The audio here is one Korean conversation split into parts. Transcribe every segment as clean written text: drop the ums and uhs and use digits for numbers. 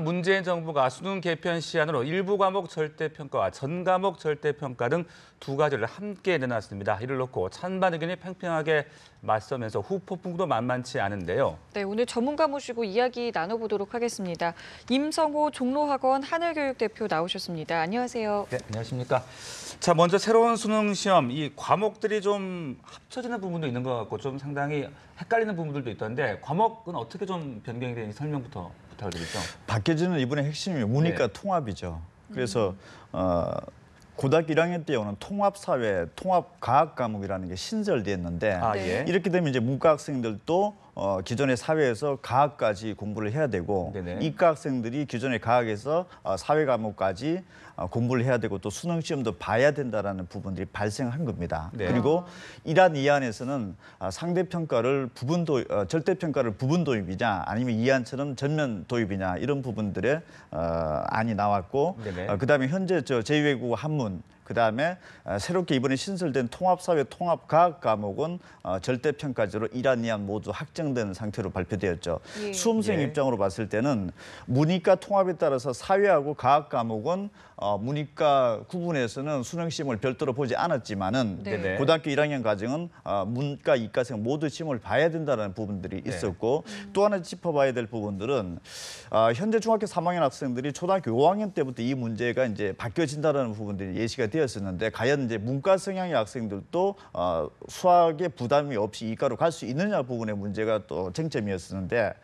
문재인 정부가 수능 개편 시한으로 일부 과목 절대평가와 전 과목 절대평가 등 두 가지를 함께 내놨습니다. 이를 놓고 찬반 의견이 팽팽하게 맞서면서 후폭풍도 만만치 않은데요. 네, 오늘 전문가 모시고 이야기 나눠보도록 하겠습니다. 임성호 종로학원 하늘교육 대표 나오셨습니다. 안녕하세요. 네, 안녕하십니까. 자, 먼저 새로운 수능 시험, 이 과목들이 좀 합쳐지는 부분도 있는 것 같고 좀 상당히 헷갈리는 부분들도 있던데 과목은 어떻게 좀 변경이 되는지 설명부터 부탁드리죠. 바뀌어지는 이번에 핵심이 문이과 통합이죠. 그래서 고등학교 1학년 때 오는 통합사회, 통합과학 과목이라는 게 신설됐는데 예. 이렇게 되면 이제 문과 학생들도 기존의 사회에서 과학까지 공부를 해야 되고 네네. 이과 학생들이 기존의 과학에서 사회 과목까지 공부를 해야 되고 또 수능 시험도 봐야 된다라는 부분들이 발생한 겁니다. 네. 그리고 1안, 2안에서는 상대 평가를 절대 평가를 부분 도입이냐 아니면 2안처럼 전면 도입이냐 이런 부분들의 안이 나왔고 그다음에 현재 제2외국어 한문 그다음에 새롭게 이번에 신설된 통합사회 통합과학 과목은 절대평가제로 1안, 2안 모두 확정된 상태로 발표되었죠. 예. 수험생 입장으로 봤을 때는 문이과 통합에 따라서 사회하고 과학 과목은 문이과 구분에서는 수능 시험을 별도로 보지 않았지만은 네. 고등학교 1학년 과정은 문과, 이과생 모두 시험을 봐야 된다는 부분들이 있었고 또 하나 짚어봐야 될 부분들은 현재 중학교 3학년 학생들이 초등학교 5학년 때부터 이 문제가 이제 바뀌어진다는 부분들이 예시가 되었었는데 과연 이제 문과 성향의 학생들도 수학에 부담이 없이 이과로 갈 수 있느냐 부분의 문제가 또 쟁점이었었는데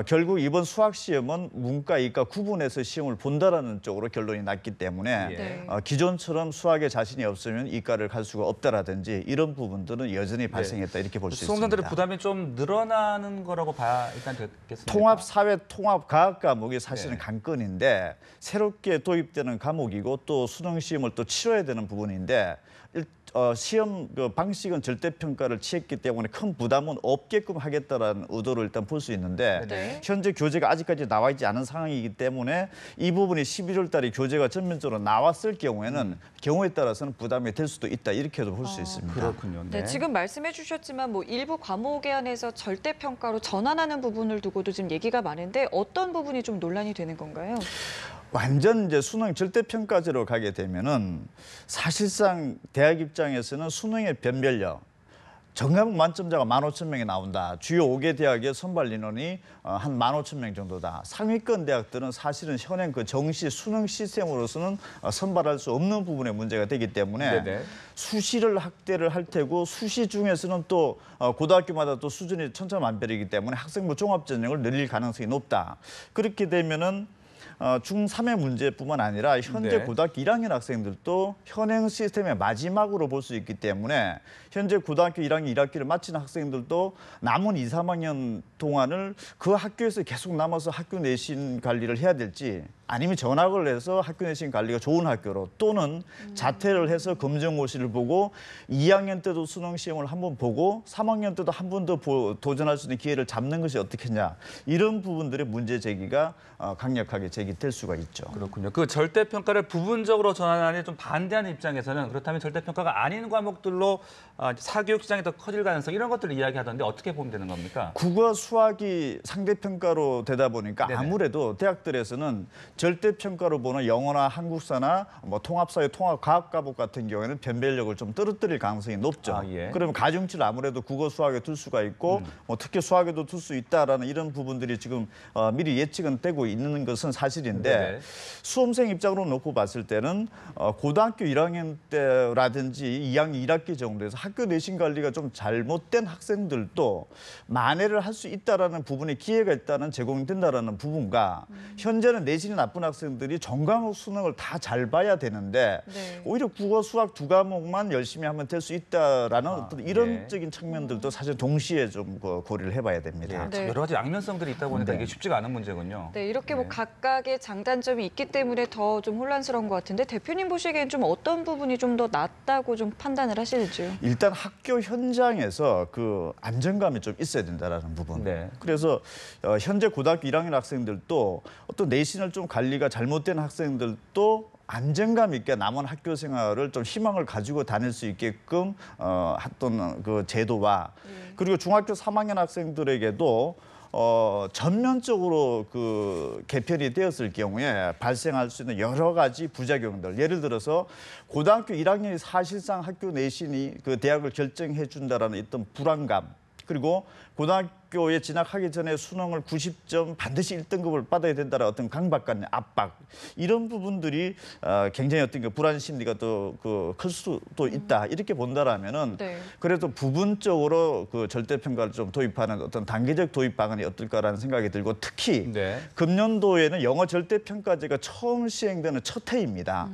결국 이번 수학 시험은 문과, 이과 구분해서 시험을 본다라는 쪽으로 결론이 났기 때문에 기존처럼 수학에 자신이 없으면 이과를 갈 수가 없다라든지 이런 부분들은 여전히 발생했다 이렇게 볼 수 있습니다. 수험생들의 부담이 좀 늘어나는 거라고 봐야 일단 되겠습니다. 통합사회, 통합과학 과목이 사실은 관건인데 새롭게 도입되는 과목이고 또 수능 시험을 또 치러야 되는 부분인데 시험 방식은 절대평가를 취했기 때문에 큰 부담은 없게끔 하겠다라는 의도를 일단 볼 수 있는데 현재 교재가 아직까지 나와 있지 않은 상황이기 때문에 이 부분이 11월 달에 교재가 전면적으로 나왔을 경우에는 경우에 따라서는 부담이 될 수도 있다 이렇게도 볼 수 있습니다. 그렇군요. 네, 지금 말씀해 주셨지만 뭐 일부 과목에 한해서 절대평가로 전환하는 부분을 두고도 지금 얘기가 많은데 어떤 부분이 좀 논란이 되는 건가요? 완전 이제 수능 절대평가제로 가게 되면은 사실상 대학 입장에서는 수능의 변별력 전과목 만점자가 15,000명이 나온다. 주요 5개 대학의 선발 인원이 한 15,000명 정도다. 상위권 대학들은 사실은 현행 그 정시 수능 시스템으로서는 선발할 수 없는 부분의 문제가 되기 때문에 수시를 확대를 할 테고 수시 중에서는 또 고등학교마다 또 수준이 천차만별이기 때문에 학생부 종합전형을 늘릴 가능성이 높다. 그렇게 되면은 중3의 문제뿐만 아니라 현재 고등학교 1학년 학생들도 현행 시스템의 마지막으로 볼 수 있기 때문에 현재 고등학교 1학년 1학기를 마친 학생들도 남은 2, 3학년 동안을 그 학교에서 계속 남아서 학교 내신 관리를 해야 될지 아니면 전학을 해서 학교 내신 관리가 좋은 학교로 또는 자퇴를 해서 검정고시를 보고 2학년 때도 수능 시험을 한번 보고 3학년 때도 한 번 더 도전할 수 있는 기회를 잡는 것이 어떻겠냐 이런 부분들의 문제 제기가 강력하게 제기될 수가 있죠. 그렇군요. 그 절대평가를 부분적으로 전환하는 좀 반대하는 입장에서는 그렇다면 절대평가가 아닌 과목들로 사교육 시장이 더 커질 가능성 이런 것들을 이야기하던데 어떻게 보면 되는 겁니까? 국어, 수학이 상대평가로 되다 보니까 아무래도 대학들에서는 절대평가로 보는 영어나 한국사나 뭐 통합사회, 통합과학 과목 같은 경우에는 변별력을 좀 떨어뜨릴 가능성이 높죠. 그러면 가중치를 아무래도 국어, 수학에 둘 수가 있고 뭐 특히 수학에도 둘 수 있다라는 이런 부분들이 지금 미리 예측은 되고 있는 것은 사실인데 수험생 입장으로 놓고 봤을 때는 고등학교 1학년 때라든지 2학년 1학기 정도에서 학교 내신 관리가 좀 잘못된 학생들도 만회를 할 수 있다라는 부분에 기회가 일단은 제공된다라는 부분과 현재는 내신이 나쁜 학생들이 전과목 수능을 다 잘 봐야 되는데 오히려 국어, 수학 두 과목만 열심히 하면 될 수 있다라는 어떤 이런적인 측면들도 사실 동시에 좀 고려를 해봐야 됩니다. 여러 가지 양면성들이 있다 보니까 이게 쉽지가 않은 문제군요. 네, 이렇게 뭐 각각의 장단점이 있기 때문에 더 좀 혼란스러운 것 같은데 대표님 보시기엔 좀 어떤 부분이 좀 더 낫다고 좀 판단을 하시는지요? 일단 학교 현장에서 그 안정감이 좀 있어야 된다라는 부분. 그래서 현재 고등학교 1학년 학생들도 어떤 내신을 좀 관리가 잘못된 학생들도 안정감 있게 남은 학교 생활을 좀 희망을 가지고 다닐 수 있게끔 어떤 그 제도와 그리고 중학교 3학년 학생들에게도 전면적으로 그 개편이 되었을 경우에 발생할 수 있는 여러 가지 부작용들, 예를 들어서 고등학교 1학년이 사실상 학교 내신이 그 대학을 결정해 준다라는 어떤 불안감, 그리고 고등학교에 진학하기 전에 수능을 90점 반드시 1등급을 받아야 된다는 어떤 강박관념, 압박, 이런 부분들이 굉장히 어떤 그 불안 심리가 또 클 수도 있다, 이렇게 본다라면은 네. 그래도 부분적으로 그 절대평가를 좀 도입하는 어떤 단계적 도입 방안이 어떨까라는 생각이 들고, 특히 네. 금년도에는 영어 절대평가제가 처음 시행되는 첫 해입니다.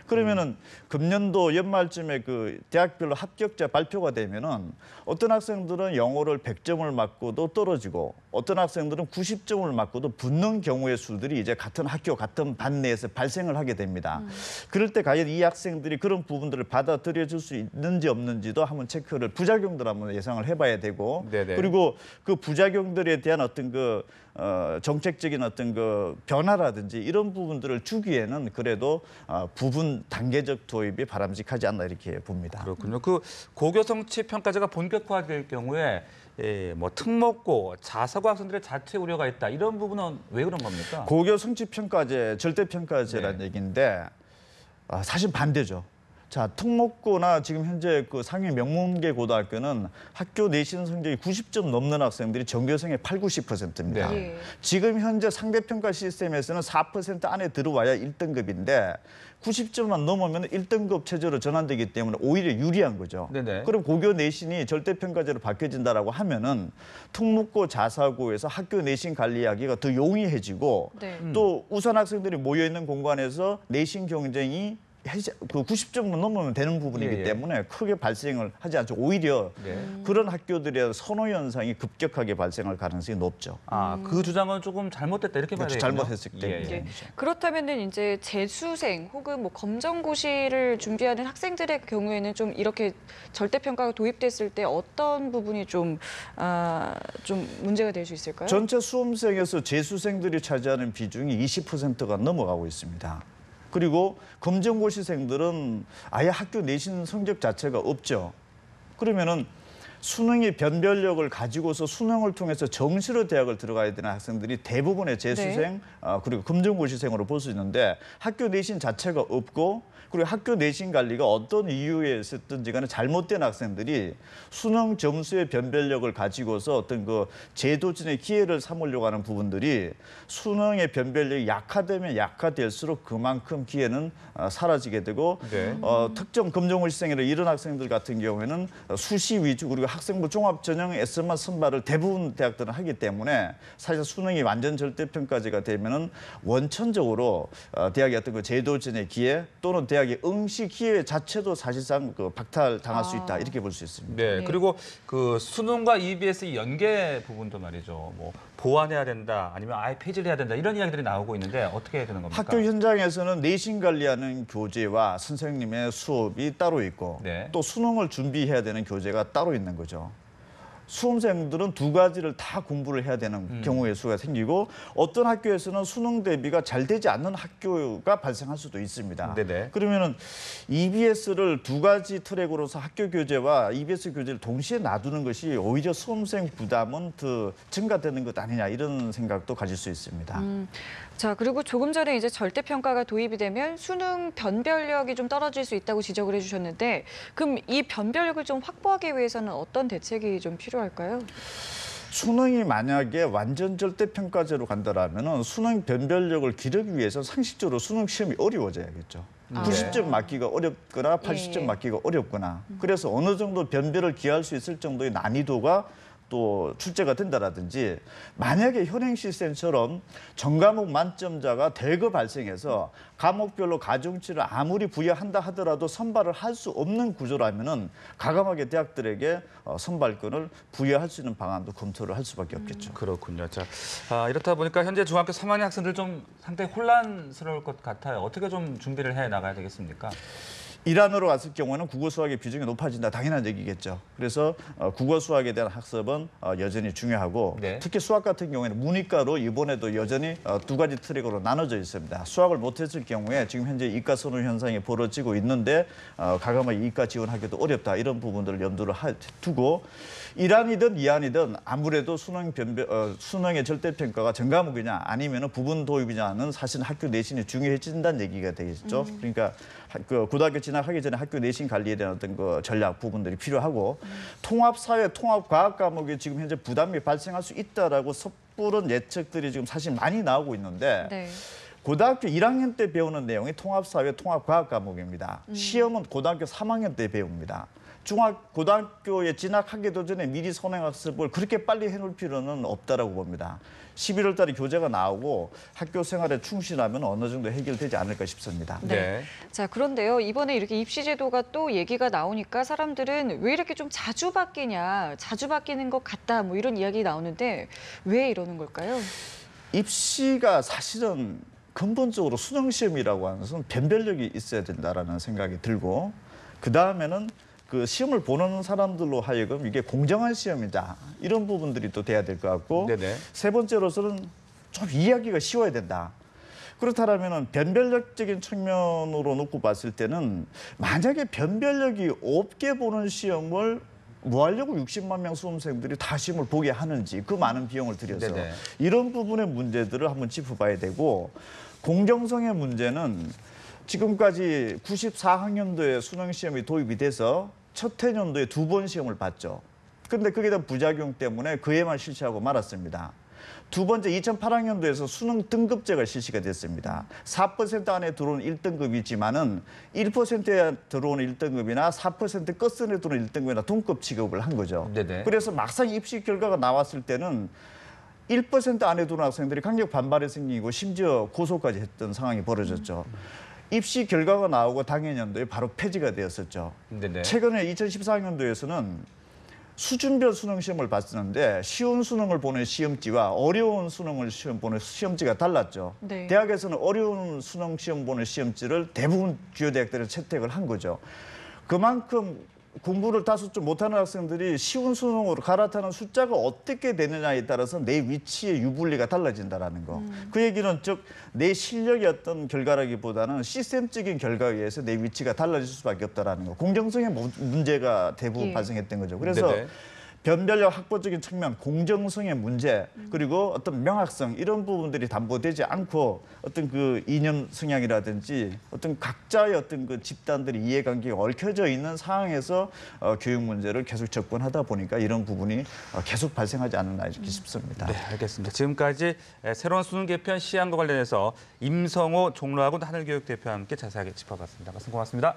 그러면은 금년도 연말쯤에 그 대학별로 합격자 발표가 되면은 어떤 학생들은 영어를 100점을 맞고도 떨어지고, 어떤 학생들은 90점을 맞고도 붙는 경우의 수들이 이제 같은 학교, 같은 반 내에서 발생을 하게 됩니다. 그럴 때 과연 이 학생들이 그런 부분들을 받아들여줄 수 있는지 없는지도 한번 체크를, 부작용들 한번 예상을 해봐야 되고, 네네. 그리고 그 부작용들에 대한 어떤 그 정책적인 어떤 그 변화라든지 이런 부분들을 주기에는 그래도 부분 단계적 도입이 바람직하지 않나 이렇게 봅니다. 그렇군요. 그 고교 성취 평가제가 본격화될 경우에 뭐 특목고, 자사고 학생들의 자퇴 우려가 있다. 이런 부분은 왜 그런 겁니까? 고교 성취평가제, 절대평가제라는 네. 얘기인데 사실 반대죠. 자, 특목고나 지금 현재 그 상위 명문계 고등학교는 학교 내신 성적이 90점 넘는 학생들이 전교생의 8, 90%입니다. 네. 예. 지금 현재 상대평가 시스템에서는 4% 안에 들어와야 1등급인데 90점만 넘으면 1등급 체제로 전환되기 때문에 오히려 유리한 거죠. 네네. 그럼 고교 내신이 절대평가제로 바뀌어진다라고 하면은 특목고 자사고에서 학교 내신 관리하기가 더 용이해지고, 네. 또 우선 학생들이 모여 있는 공간에서 내신 경쟁이 그 90점만 넘으면 되는 부분이기 예, 예. 때문에 크게 발생을 하지 않죠. 오히려 네. 그런 학교들의 선호 현상이 급격하게 발생할 가능성이 높죠. 그 주장은 조금 잘못됐다 이렇게 봐야 그렇죠. 되겠군요. 잘못했기 때문에. 예, 예. 그렇다면은 이제 재수생 혹은 뭐 검정고시를 준비하는 학생들의 경우에는 좀 이렇게 절대평가가 도입됐을 때 어떤 부분이 좀 문제가 될 수 있을까요? 전체 수험생에서 재수생들이 차지하는 비중이 20%가 넘어가고 있습니다. 그리고 검정고시생들은 아예 학교 내신 성적 자체가 없죠. 그러면은 수능의 변별력을 가지고서 수능을 통해서 정시로 대학을 들어가야 되는 학생들이 대부분의 재수생, 그리고 검정고시생으로 볼 수 있는데, 학교 내신 자체가 없고, 그리고 학교 내신 관리가 어떤 이유에 있었든지 간에 잘못된 학생들이 수능 점수의 변별력을 가지고서 어떤 그 제도진의 기회를 삼으려고 하는 부분들이, 수능의 변별력이 약화되면 약화될수록 그만큼 기회는 사라지게 되고, 네. 특정 검정고시생이나 이런 학생들 같은 경우에는 수시 위주, 그리고 학생부 종합전형에서만 선발을 대부분 대학들은 하기 때문에 사실 수능이 완전 절대평가제가 되면은 원천적으로 대학의 어떤 그 제도진의 기회 또는 대학의 응시 기회 자체도 사실상 그 박탈당할 수 있다, 이렇게 볼 수 있습니다. 네. 네. 그리고 그 수능과 EBS 연계 부분도 말이죠. 뭐 보완해야 된다, 아니면 아예 폐지를 해야 된다, 이런 이야기들이 나오고 있는데 어떻게 해야 되는 겁니까? 학교 현장에서는 내신 관리하는 교재와 선생님의 수업이 따로 있고, 네. 또 수능을 준비해야 되는 교재가 따로 있는 거죠. 수험생들은 두 가지를 다 공부를 해야 되는 경우의 수가 생기고, 어떤 학교에서는 수능 대비가 잘 되지 않는 학교가 발생할 수도 있습니다. 네네. 그러면은 EBS를 두 가지 트랙으로서 학교 교재와 EBS 교재를 동시에 놔두는 것이 오히려 수험생 부담은 더 증가되는 것 아니냐, 이런 생각도 가질 수 있습니다. 자, 그리고 조금 전에 이제 절대평가가 도입이 되면 수능 변별력이 좀 떨어질 수 있다고 지적을 해주셨는데, 그럼 이 변별력을 좀 확보하기 위해서는 어떤 대책이 좀 필요할까요? 수능이 만약에 완전 절대평가제로 간다라면은 수능 변별력을 기르기 위해서 상식적으로 수능 시험이 어려워져야겠죠. 90점 맞기가 어렵거나 80점 예. 맞기가 어렵거나, 그래서 어느 정도 변별을 기할 수 있을 정도의 난이도가 또 출제가 된다라든지, 만약에 현행 시스템처럼 전과목 만점자가 대거 발생해서 과목별로 가중치를 아무리 부여한다 하더라도 선발을 할 수 없는 구조라면은 과감하게 대학들에게 선발권을 부여할 수 있는 방안도 검토를 할 수밖에 없겠죠. 그렇군요. 자, 이렇다 보니까 현재 중학교 3학년 학생들 좀 상당히 혼란스러울 것 같아요. 어떻게 좀 준비를 해 나가야 되겠습니까? 이란으로 갔을 경우에는 국어 수학의 비중이 높아진다. 당연한 얘기겠죠. 그래서 국어 수학에 대한 학습은 여전히 중요하고 네. 특히 수학 같은 경우에는 문이과로 이번에도 여전히 두 가지 트랙으로 나눠져 있습니다. 수학을 못했을 경우에 지금 현재 이과 선호 현상이 벌어지고 있는데 가감하게 이과 지원하기도 어렵다. 이런 부분들을 염두를 두고 이란이든 이안이든 아무래도 수능의 절대평가가 전 과목이냐 아니면 부분 도입이냐는 사실 학교 내신이 중요해진다는 얘기가 되겠죠. 그러니까 그 고등학교 진학하기 전에 학교 내신 관리에 대한 어떤 그 전략 부분들이 필요하고 통합사회, 통합과학 과목에 지금 현재 부담이 발생할 수 있다라고 섣부른 예측들이 지금 사실 많이 나오고 있는데 네. 고등학교 1학년 때 배우는 내용이 통합사회, 통합과학 과목입니다. 시험은 고등학교 3학년 때 배웁니다. 고등학교에 진학하기도 전에 미리 선행학습을 그렇게 빨리 해놓을 필요는 없다라고 봅니다. 11월 달에 교재가 나오고 학교 생활에 충실하면 어느 정도 해결되지 않을까 싶습니다. 네. 자, 그런데요. 이번에 이렇게 입시 제도가 또 얘기가 나오니까 사람들은 왜 이렇게 좀 자주 바뀌냐, 자주 바뀌는 것 같다, 뭐 이런 이야기 나오는데 왜 이러는 걸까요? 입시가 사실은 근본적으로 수능 시험이라고 하는 것은 변별력이 있어야 된다라는 생각이 들고 그 다음에는 그 시험을 보는 사람들로 하여금 이게 공정한 시험이다 이런 부분들이 또 돼야 될 것 같고 네네. 세 번째로서는 좀 이해하기가 쉬워야 된다. 그렇다면은 변별력적인 측면으로 놓고 봤을 때는 만약에 변별력이 없게 보는 시험을 뭐 하려고 60만 명 수험생들이 다 시험을 보게 하는지 그 많은 비용을 들여서 네네. 이런 부분의 문제들을 한번 짚어봐야 되고 공정성의 문제는 지금까지 94학년도에 수능 시험이 도입이 돼서 첫 해년도에 2번 시험을 봤죠. 그런데 그게 대한 부작용 때문에 그 해만 실시하고 말았습니다. 두 번째 2008학년도에서 수능 등급제가 실시가 됐습니다. 4% 안에 들어오는 1등급이지만은 1%에 들어오는 1등급이나 4% 끝선에 들어오는 1등급이나 동급 취급을 한 거죠. 네네. 그래서 막상 입시 결과가 나왔을 때는 1% 안에 들어오는 학생들이 강력 반발이 생기고 심지어 고소까지 했던 상황이 벌어졌죠. 입시 결과가 나오고 당해년도에 바로 폐지가 되었었죠. 네네. 최근에 2014학년도에서는 수준별 수능 시험을 봤었는데 쉬운 수능을 보는 시험지와 어려운 수능을 보는 시험지가 달랐죠. 네. 대학에서는 어려운 수능 시험 보는 시험지를 대부분 주요 대학들이 채택을 한 거죠. 그만큼 공부를 다소 좀 못하는 학생들이 쉬운 수능으로 갈아타는 숫자가 어떻게 되느냐에 따라서 내 위치의 유불리가 달라진다는 거. 그 얘기는 즉 내 실력의 어떤 결과라기보다는 시스템적인 결과에 의해서 내 위치가 달라질 수밖에 없다는 거. 공정성의 문제가 대부분 예. 발생했던 거죠. 그래서 네네. 변별력 확보적인 측면, 공정성의 문제, 그리고 어떤 명확성 이런 부분들이 담보되지 않고 어떤 그 이념 성향이라든지 어떤 각자의 어떤 그 집단들의 이해관계가 얽혀져 있는 상황에서 교육 문제를 계속 접근하다 보니까 이런 부분이 계속 발생하지 않았나 이렇게 싶습니다. 네, 알겠습니다. 지금까지 새로운 수능 개편 시안과 관련해서 임성호 종로학원 하늘교육 대표와 함께 자세하게 짚어봤습니다. 말씀 고맙습니다.